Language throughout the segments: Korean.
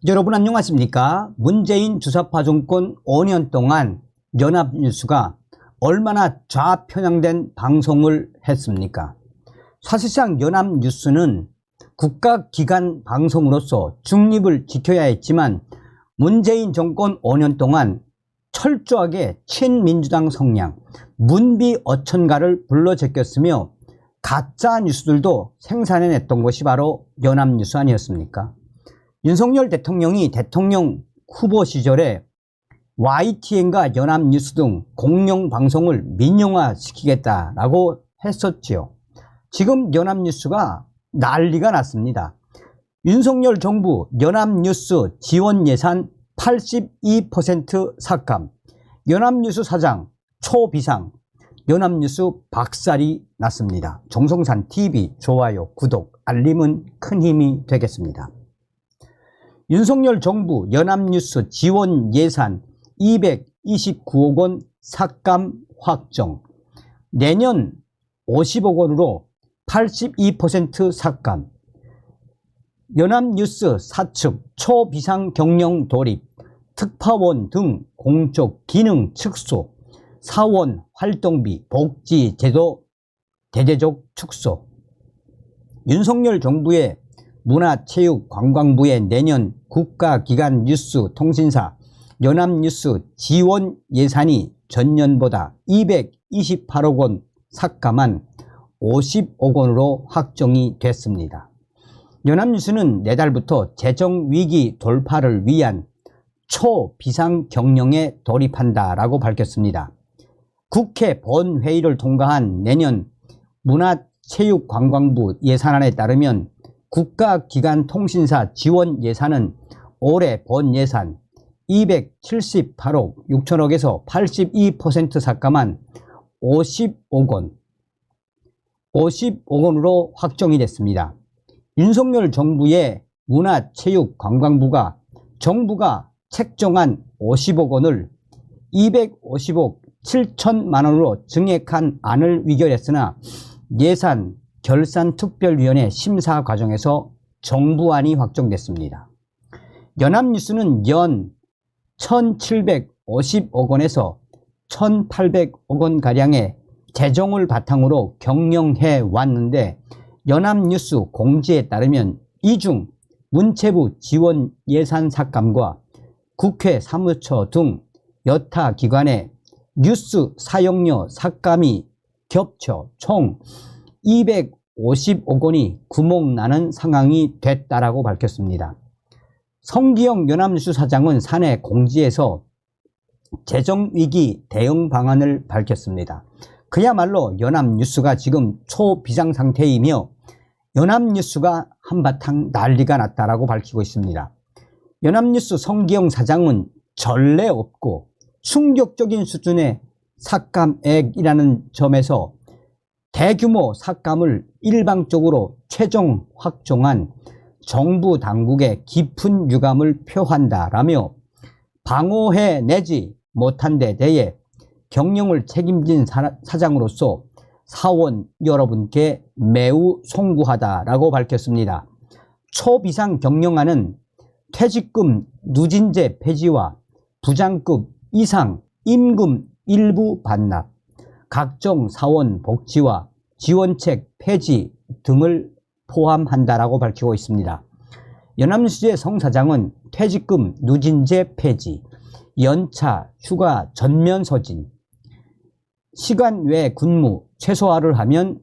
여러분 안녕하십니까? 문재인 주사파 정권 5년 동안 연합뉴스가 얼마나 좌편향된 방송을 했습니까? 사실상 연합뉴스는 국가기관 방송으로서 중립을 지켜야 했지만 문재인 정권 5년 동안 철저하게 친민주당 성향, 문비어천가를 불러 제꼈으며 가짜 뉴스들도 생산해냈던 것이 바로 연합뉴스 아니었습니까? 윤석열 대통령이 대통령 후보 시절에 YTN과 연합뉴스 등 공영방송을 민영화시키겠다라고 했었지요. 지금 연합뉴스가 난리가 났습니다. 윤석열 정부 연합뉴스 지원 예산 82% 삭감, 연합뉴스 사장 초비상, 연합뉴스 박살이 났습니다. 정성산 TV 좋아요, 구독, 알림은 큰 힘이 되겠습니다. 윤석열 정부 연합뉴스 지원 예산 229억 원 삭감 확정, 내년 50억 원으로 82% 삭감, 연합뉴스 사측 초비상 경영 돌입, 특파원 등 공적 기능 축소, 사원 활동비 복지 제도 대대적 축소, 윤석열 정부의 문화체육관광부의 내년 국가기관 뉴스 통신사 연합뉴스 지원 예산이 전년보다 228억 원 삭감한 50억 원으로 확정이 됐습니다. 연합뉴스는 내달부터 재정위기 돌파를 위한 초비상 경영에 돌입한다라고 밝혔습니다. 국회 본회의를 통과한 내년 문화체육관광부 예산안에 따르면 국가기관 통신사 지원 예산은 올해 본 예산 278억 6천억에서 82% 삭감한 50억 원으로 확정이 됐습니다. 윤석열 정부의 문화체육관광부가 정부가 책정한 50억 원을 250억 7천만 원으로 증액한 안을 위결했으나 예산 결산특별위원회 심사 과정에서 정부안이 확정됐습니다. 연합뉴스는 연 1,750억 원에서 1,800억 원가량의 재정을 바탕으로 경영해 왔는데 연합뉴스 공지에 따르면 이 중 문체부 지원 예산 삭감과 국회 사무처 등 여타 기관의 뉴스 사용료 삭감이 겹쳐 총 250억 원이 구멍나는 상황이 됐다라고 밝혔습니다. 성기영 연합뉴스 사장은 사내 공지에서 재정위기 대응 방안을 밝혔습니다. 그야말로 연합뉴스가 지금 초비상 상태이며 연합뉴스가 한바탕 난리가 났다라고 밝히고 있습니다. 연합뉴스 성기영 사장은 전례 없고 충격적인 수준의 삭감액이라는 점에서 대규모 삭감을 일방적으로 최종 확정한 정부 당국의 깊은 유감을 표한다라며 방어해내지 못한 데 대해 경영을 책임진 사장으로서 사원 여러분께 매우 송구하다라고 밝혔습니다. 초비상 경영안은 퇴직금 누진제 폐지와 부장급 이상 임금 일부 반납, 각종 사원 복지와 지원책 폐지 등을 포함한다라고 밝히고 있습니다. 연합뉴스의 성 사장은 퇴직금 누진제 폐지, 연차, 휴가 전면 소진, 시간 외 근무 최소화를 하면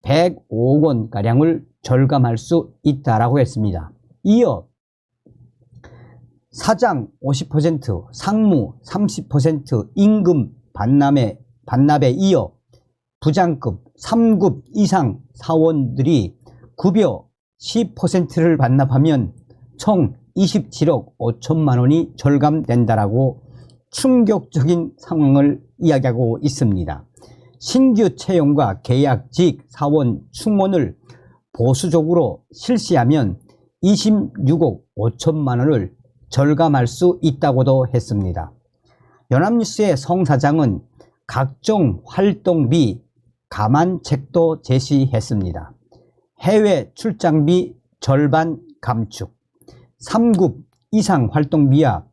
105억 원가량을 절감할 수 있다라고 했습니다. 이어 사장 50%, 상무 30% 임금 반납에 이어 부장급 3급 이상 사원들이 급여 10%를 반납하면 총 27억 5천만 원이 절감된다라고 충격적인 상황을 이야기하고 있습니다. 신규 채용과 계약직 사원 충원을 보수적으로 실시하면 26억 5천만 원을 절감할 수 있다고도 했습니다. 연합뉴스의 성 사장은 각종 활동비 감안책도 제시했습니다. 해외 출장비 절반 감축, 3급 이상 활동비와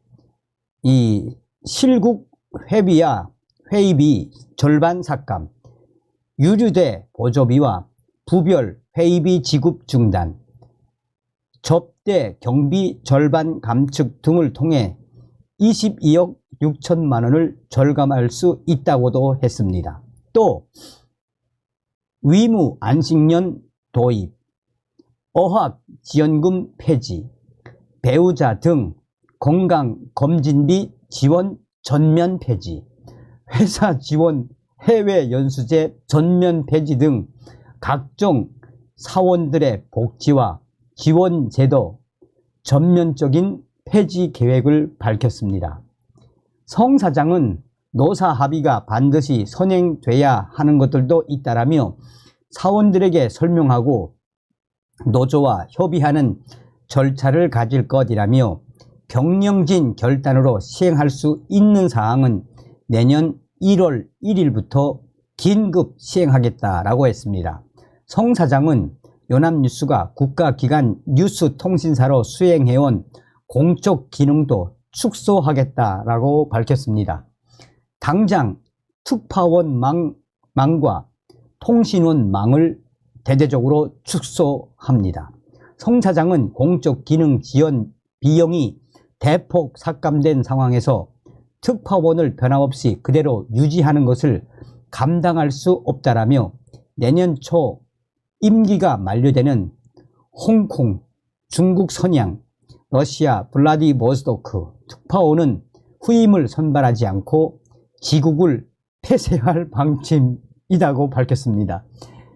이 실국 회의비 절반 삭감, 유류대 보조비와 부별 회의비 지급 중단, 접대 경비 절반 감축 등을 통해 22억 6천만 원을 절감할 수 있다고도 했습니다. 또 위무 안식년 도입, 어학지원금 폐지, 배우자 등 건강검진비 지원 전면 폐지, 회사 지원 해외 연수제 전면 폐지 등 각종 사원들의 복지와 지원 제도 전면적인 폐지 계획을 밝혔습니다. 성 사장은 노사 합의가 반드시 선행돼야 하는 것들도 있다라며 사원들에게 설명하고 노조와 협의하는 절차를 가질 것이라며 경영진 결단으로 시행할 수 있는 사항은 내년 1월 1일부터 긴급 시행하겠다라고 했습니다. 성 사장은 연합뉴스가 국가기관 뉴스통신사로 수행해온 공적 기능도 축소하겠다라고 밝혔습니다. 당장 특파원 망과 통신원 망을 대대적으로 축소합니다. 성 사장은 공적 기능 지원 비용이 대폭 삭감된 상황에서 특파원을 변함없이 그대로 유지하는 것을 감당할 수 없다라며 내년 초 임기가 만료되는 홍콩, 중국 선양, 러시아 블라디보스토크 특파원은 후임을 선발하지 않고 지국을 폐쇄할 방침이라고 밝혔습니다.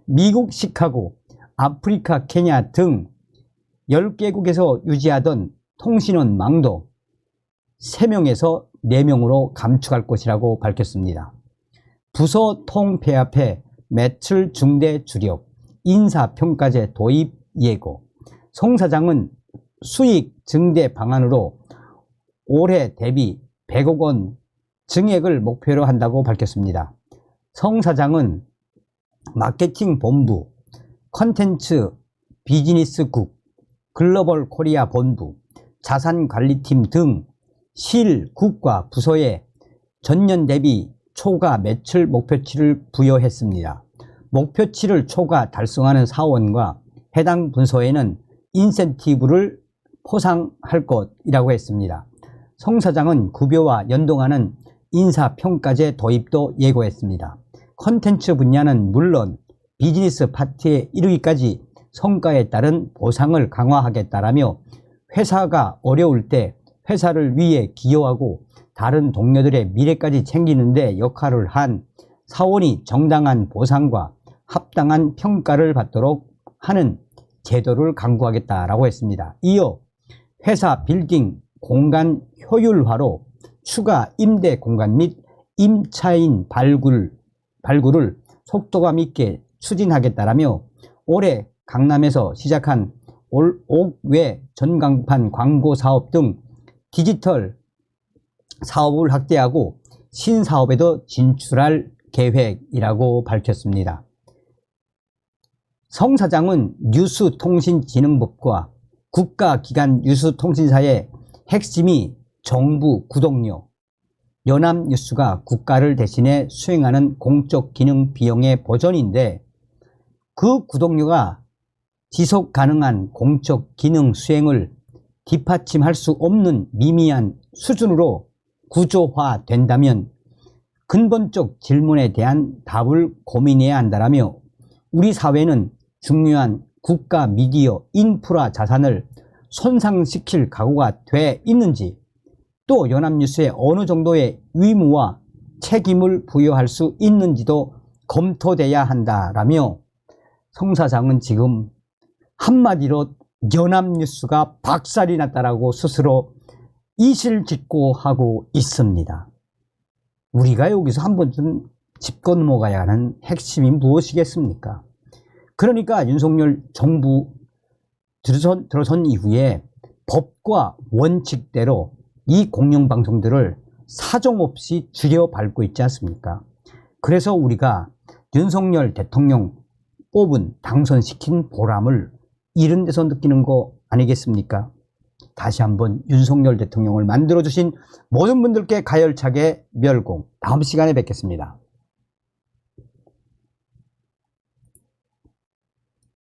미국 시카고, 아프리카 케냐 등 10개국에서 유지하던 통신원 망도 3명에서 4명으로 감축할 것이라고 밝혔습니다. 부서 통폐합해 매출 중대 주력, 인사평가제 도입 예고. 송 사장은 수익 증대 방안으로 올해 대비 100억 원 증액을 목표로 한다고 밝혔습니다. 성 사장은 마케팅 본부, 컨텐츠 비즈니스국, 글로벌 코리아 본부, 자산관리팀 등 실국과 부서에 전년 대비 초과 매출 목표치를 부여했습니다. 목표치를 초과 달성하는 사원과 해당 부서에는 인센티브를 포상할 것이라고 했습니다. 성 사장은 급여와 연동하는 인사평가제 도입도 예고했습니다. 컨텐츠 분야는 물론 비즈니스 파트에 이르기까지 성과에 따른 보상을 강화하겠다라며 회사가 어려울 때 회사를 위해 기여하고 다른 동료들의 미래까지 챙기는 데 역할을 한 사원이 정당한 보상과 합당한 평가를 받도록 하는 제도를 강구하겠다라고 했습니다. 이어 회사 빌딩 공간 효율화로 추가 임대 공간 및 임차인 발굴을 속도감 있게 추진하겠다라며 올해 강남에서 시작한 옥외 전광판 광고 사업 등 디지털 사업을 확대하고 신사업에도 진출할 계획이라고 밝혔습니다. 성 사장은 뉴스통신진흥법과 국가기관 뉴스통신사의 핵심이 정부 구독료, 연합뉴스가 국가를 대신해 수행하는 공적 기능 비용의 보전인데 그 구독료가 지속 가능한 공적 기능 수행을 뒷받침할 수 없는 미미한 수준으로 구조화된다면 근본적 질문에 대한 답을 고민해야 한다라며 우리 사회는 중요한 국가 미디어 인프라 자산을 손상시킬 각오가 돼 있는지 또 연합뉴스에 어느 정도의 의무와 책임을 부여할 수 있는지도 검토돼야 한다라며 성 사장은 지금 한마디로 연합뉴스가 박살이 났다라고 스스로 이실직고하고 있습니다. 우리가 여기서 한 번쯤 짚고 넘어가야 하는 핵심이 무엇이겠습니까? 그러니까 윤석열 정부 들어선 이후에 법과 원칙대로 이 공영방송들을 사정없이 줄여밟고 있지 않습니까? 그래서 우리가 윤석열 대통령 당선시킨 보람을 이런 데서 느끼는 거 아니겠습니까? 다시 한번 윤석열 대통령을 만들어주신 모든 분들께 가열차게 멸공. 다음 시간에 뵙겠습니다.